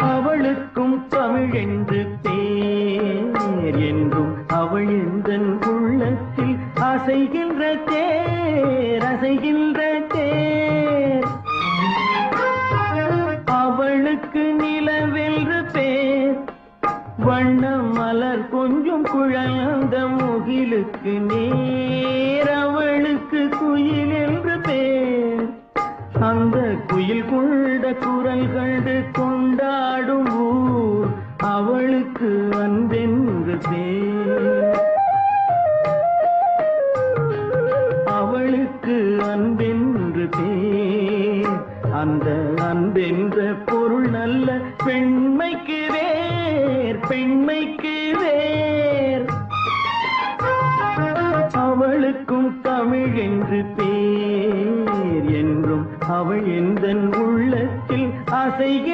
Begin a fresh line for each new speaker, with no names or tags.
அவளுக்கும் தமிழென்று பேர் என்றும் அவள் எந்தன் உள்ளத்தில் அசைகின்ற தேர் அசைகின்ற தேர். அவளுக்கு நிலவென்று பேர், வண்ண மலர் கொஞ்சம் குழந்த முகிலுக்கு நேர். அவளுக்கு குயில் என்று பேர், அந்த குயில் கொண்ட குரல் கண்டு கொண்டாடும் ஊர். அவளுக்கு அன்பென்று பேர், அவளுக்கு அன்பென்று பேர். அந்த அன்பென்ற பொருள் நல்ல பெண்மைக்கு வேர், பெண்மைக்கு வேர். அவளுக்கும் தமிழ் என்று பேர் என்றும் அவள் எந்தன் உள்ளத்தில் அசைகின்ற